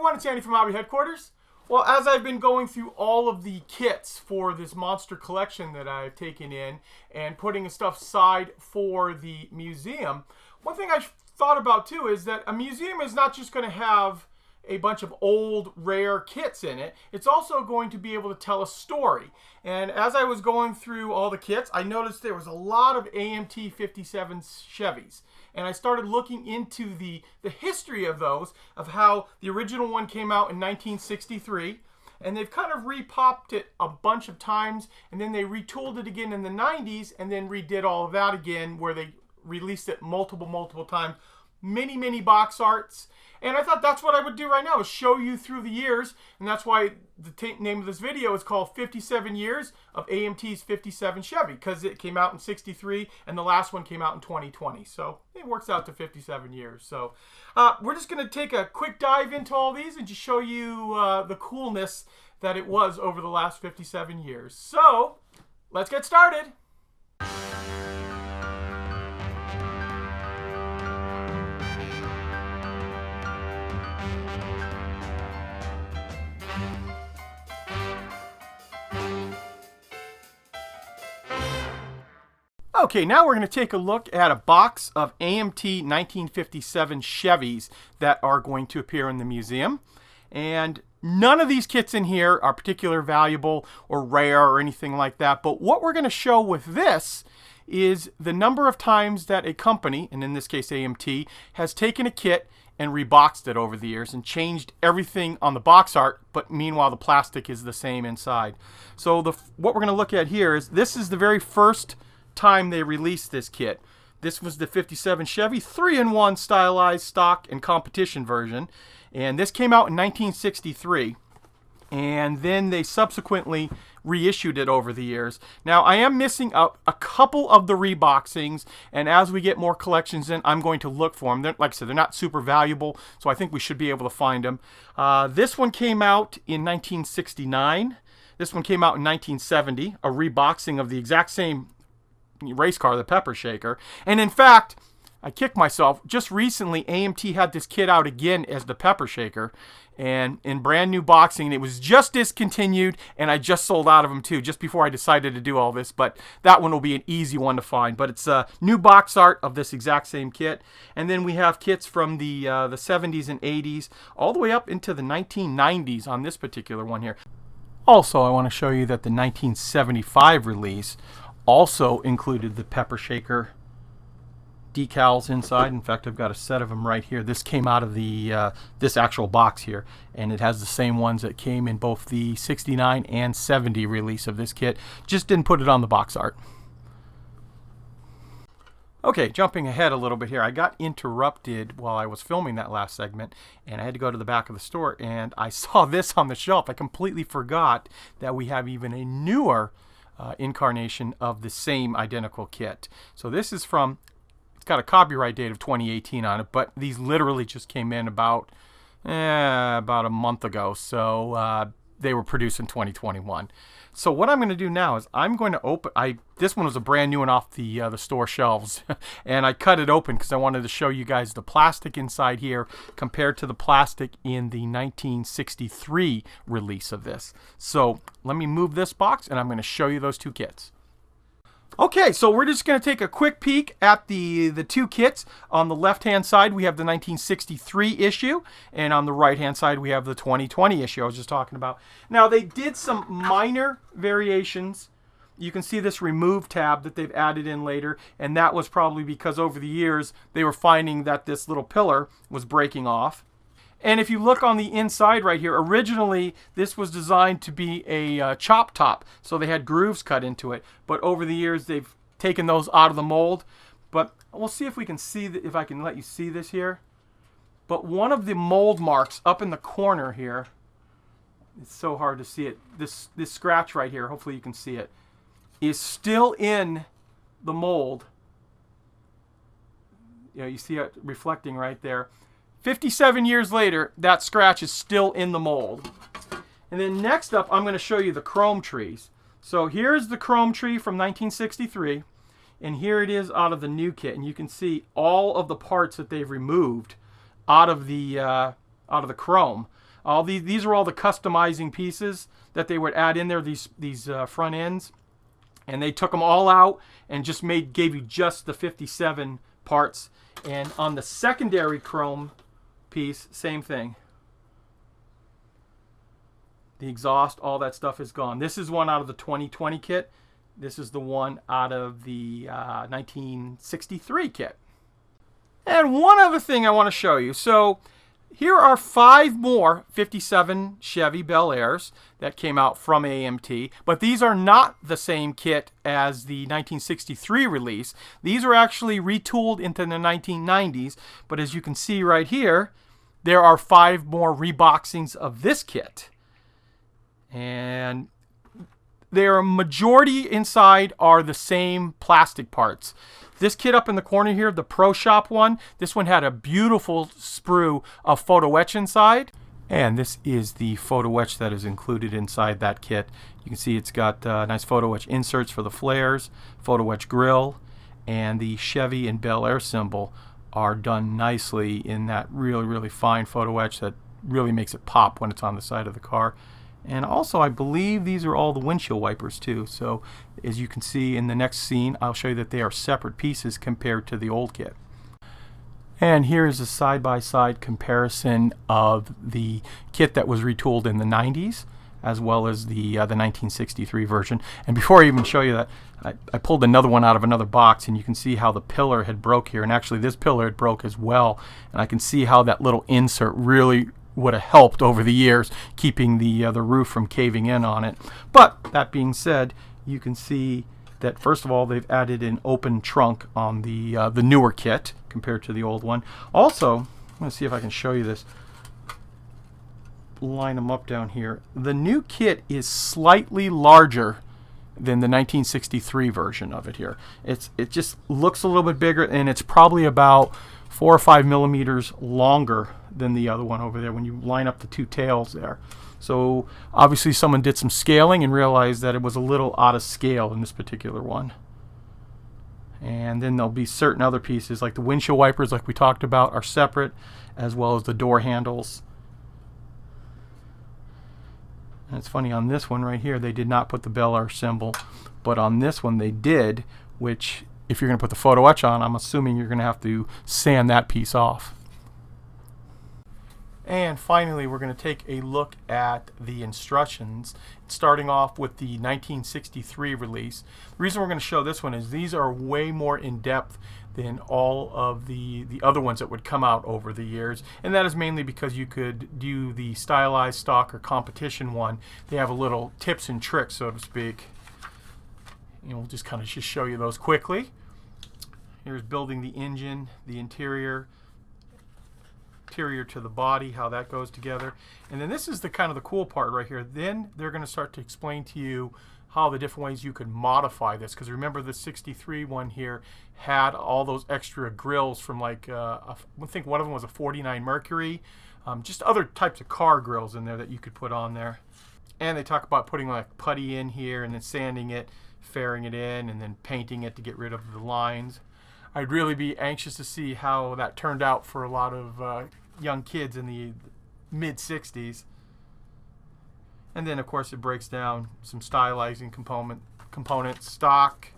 everyone, it's Andy from Hobby Headquarters. Well, as I've been going through all of the kits for this monster collection that I've taken in and putting stuff aside for the museum, one thing I've thought about too is that a museum is not just going to have a bunch of old, rare kits in it. It's also going to be able to tell a story. And as I was going through all the kits, I noticed there was a lot of AMT 57 Chevys. And I started looking into the history of those, of how the original one came out in 1963. And they've kind of repopped it a bunch of times. And then they retooled it again in the 90s and then redid all of that again, where they released it multiple times. Many box arts. And I thought that's what I would do right now, is show you through the years. And that's why the name of this video is called 57 Years of AMT's 57 Chevy, because it came out in 63 and the last one came out in 2020. So it works out to 57 years. So we're just going to take a quick dive into all these and just show you the coolness that it was over the last 57 years. So let's get started. Okay, now we're going to take a look at a box of AMT 1957 Chevys that are going to appear in the museum. And none of these kits in here are particularly valuable or rare or anything like that. But what we're going to show with this is the number of times that a company, and in this case AMT, has taken a kit and reboxed it over the years and changed everything on the box art, but meanwhile the plastic is the same inside. So what we're going to look at here is, this is the very first time they released this kit. This was the 57 Chevy 3-in-1 stylized stock and competition version, and this came out in 1963, and then they subsequently reissued it over the years. Now I am missing a couple of the reboxings, and as we get more collections in, I'm going to look for them. Like I said, they're not super valuable, so I think we should be able to find them. This one came out in 1969. This one came out in 1970, a reboxing of the exact same race car, the Pepper Shaker. And in fact, I kicked myself. Just recently, AMT had this kit out again as the Pepper Shaker, and in brand new boxing. It was just discontinued, and I just sold out of them too, just before I decided to do all this. But that one will be an easy one to find. But it's a new box art of this exact same kit. And then we have kits from the 70s and 80s, all the way up into the 1990s on this particular one here. Also, I want to show you that the 1975 release also included the Pepper Shaker decals inside. In fact, I've got a set of them right here. This came out of the this actual box here, and it has the same ones that came in both the 69 and 70 release of this kit. Just didn't put it on the box art. Okay, jumping ahead a little bit here. I got interrupted while I was filming that last segment, and I had to go to the back of the store, and I saw this on the shelf. I completely forgot that we have even a newer incarnation of the same identical kit. So this is from, it's got a copyright date of 2018 on it, but these literally just came in about a month ago. So they were produced in 2021. So what I'm going to do now is I'm going to open, this one was a brand new one off the store shelves, and I cut it open because I wanted to show you guys the plastic inside here compared to the plastic in the 1963 release of this. So let me move this box and I'm going to show you those two kits. Okay, so we're just going to take a quick peek at the two kits. On the left-hand side, we have the 1963 issue, and on the right-hand side, we have the 2020 issue I was just talking about. Now, they did some minor variations. You can see this remove tab that they've added in later, and that was probably because over the years, they were finding that this little pillar was breaking off. And if you look on the inside right here, originally this was designed to be a chop top, so they had grooves cut into it. But over the years, they've taken those out of the mold. But we'll see if we can see, if I can let you see this here. But one of the mold marks up in the corner here, it's so hard to see it. This scratch right here, hopefully you can see it, is still in the mold. You know, you see it reflecting right there. 57 years later, that scratch is still in the mold. And then next up, I'm going to show you the chrome trees. So here's the chrome tree from 1963, and here it is out of the new kit. And you can see all of the parts that they've removed out of the chrome. All these are all the customizing pieces that they would add in there, these front ends. And they took them all out and just gave you just the 57 parts. And on the secondary chrome piece, same thing. The exhaust, all that stuff is gone. This is one out of the 2020 kit. This is the one out of the 1963 kit. And one other thing I want to show you. So here are 5 more 57 Chevy Bel Airs that came out from AMT, but these are not the same kit as the 1963 release. These are actually retooled into the 1990s, but as you can see right here, there are 5 more reboxings of this kit. And their majority inside are the same plastic parts. This kit up in the corner here, the Pro Shop one, this one had a beautiful sprue of photo etch inside. And this is the photo etch that is included inside that kit. You can see it's got nice photo etch inserts for the flares, photo etch grill, and the Chevy and Bel Air symbol are done nicely in that really, really fine photo etch that really makes it pop when it's on the side of the car. And also, I believe these are all the windshield wipers too. So as you can see in the next scene, I'll show you that they are separate pieces compared to the old kit. And here is a side-by-side comparison of the kit that was retooled in the 90s as well as the 1963 version. And before I even show you that, I pulled another one out of another box, and you can see how the pillar had broke here. And actually this pillar had broke as well. And I can see how that little insert really would have helped over the years, keeping the roof from caving in on it. But that being said, you can see that first of all they've added an open trunk on the newer kit compared to the old one. Also, I'm going to see if I can show you this. Line them up down here. The new kit is slightly larger than the 1963 version of it here. It just looks a little bit bigger, and it's probably about 4 or 5 millimeters longer than the other one over there when you line up the 2 tails there. So obviously someone did some scaling and realized that it was a little out of scale in this particular one. And then there'll be certain other pieces like the windshield wipers, like we talked about, are separate, as well as the door handles. And it's funny, on this one right here they did not put the Bel Air symbol, but on this one they did, which if you're going to put the photo etch on, I'm assuming you're going to have to sand that piece off. And finally, we're going to take a look at the instructions, starting off with the 1963 release. The reason we're going to show this one is these are way more in-depth than all of the other ones that would come out over the years. And that is mainly because you could do the stylized stock or competition one. They have a little tips and tricks, so to speak. And we'll just kind of show you those quickly. Here's building the engine, the interior to the body, how that goes together. And then this is the kind of the cool part right here. Then they're going to start to explain to you how the different ways you could modify this. Because remember, the 63 one here had all those extra grills from like, I think one of them was a 49 Mercury. Just other types of car grills in there that you could put on there. And they talk about putting like putty in here and then sanding it, fairing it in, and then painting it to get rid of the lines. I'd really be anxious to see how that turned out for a lot of young kids in the mid-60s. And then of course it breaks down some stylizing components, stock.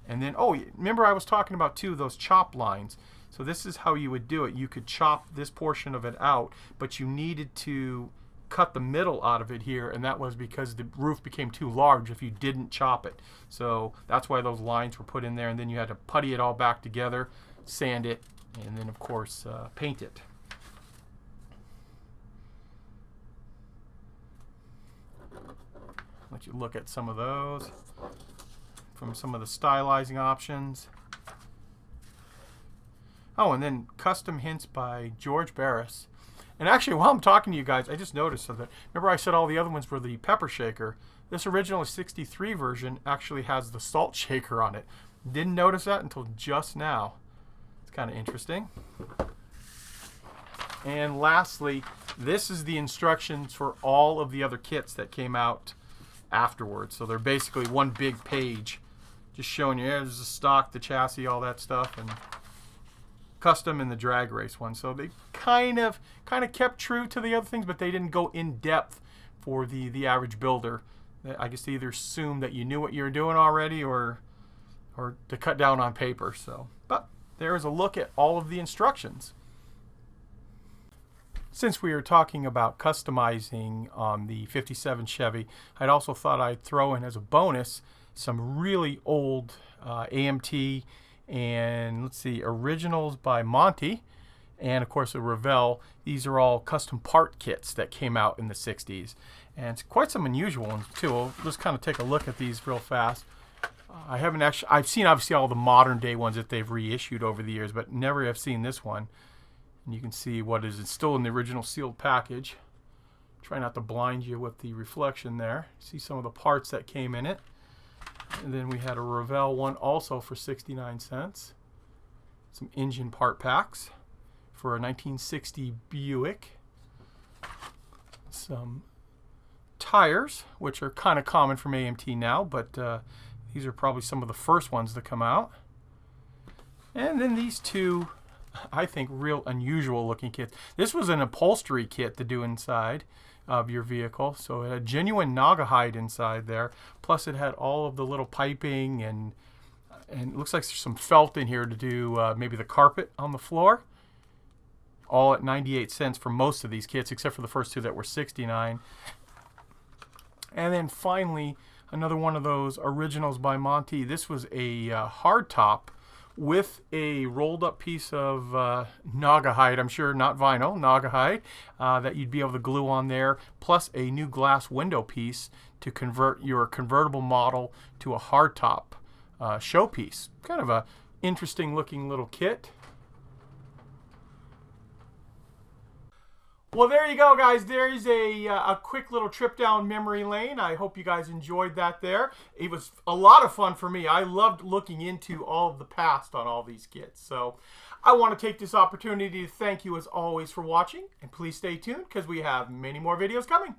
And then, oh, remember I was talking about too those chop lines. So this is how you would do it. You could chop this portion of it out, but you needed to cut the middle out of it here, and that was because the roof became too large if you didn't chop it. So that's why those lines were put in there, and then you had to putty it all back together, sand it, and then of course paint it. Let you look at some of those from some of the stylizing options. Oh, and then custom hints by George Barris. And actually, while I'm talking to you guys, I just noticed that. Remember I said all the other ones were the pepper shaker. This original 63 version actually has the salt shaker on it. Didn't notice that until just now. It's kind of interesting. And lastly, this is the instructions for all of the other kits that came out afterwards. So they're basically one big page, just showing you, here's the stock, the chassis, all that stuff. And custom and the drag race one. So they kind of kept true to the other things, but they didn't go in depth for the average builder. I guess they either assumed that you knew what you were doing already, or to cut down on paper. So, but there is a look at all of the instructions. Since we were talking about customizing on the 57 Chevy, I'd also thought I'd throw in as a bonus some really old AMT and, let's see, originals by Monty, and of course a Revell. These are all custom part kits that came out in the 60s, and it's quite some unusual ones too. We'll just kind of take a look at these real fast. I've seen obviously all the modern day ones that they've reissued over the years, but never have seen this one. And you can see what is still in the original sealed package. Try not to blind you with the reflection there. See some of the parts that came in it. And then we had a Revell one also for 69 cents. Some engine part packs for a 1960 Buick. Some tires, which are kind of common from AMT now, but these are probably some of the first ones to come out. And then these two, I think, real unusual looking kits. This was an upholstery kit to do inside of your vehicle. So it had genuine Naga hide inside there. Plus it had all of the little piping, and it looks like there's some felt in here to do maybe the carpet on the floor. All at 98 cents for most of these kits, except for the first two that were 69. And then finally, another one of those originals by Monty. This was a hard top with a rolled up piece of Naga hide, I'm sure not vinyl, Naga hide, that you'd be able to glue on there, plus a new glass window piece to convert your convertible model to a hardtop showpiece. Kind of a interesting looking little kit. Well, there you go, guys. There's a quick little trip down memory lane. I hope you guys enjoyed that there. It was a lot of fun for me. I loved looking into all of the past on all these kits. So I want to take this opportunity to thank you as always for watching. And please stay tuned because we have many more videos coming.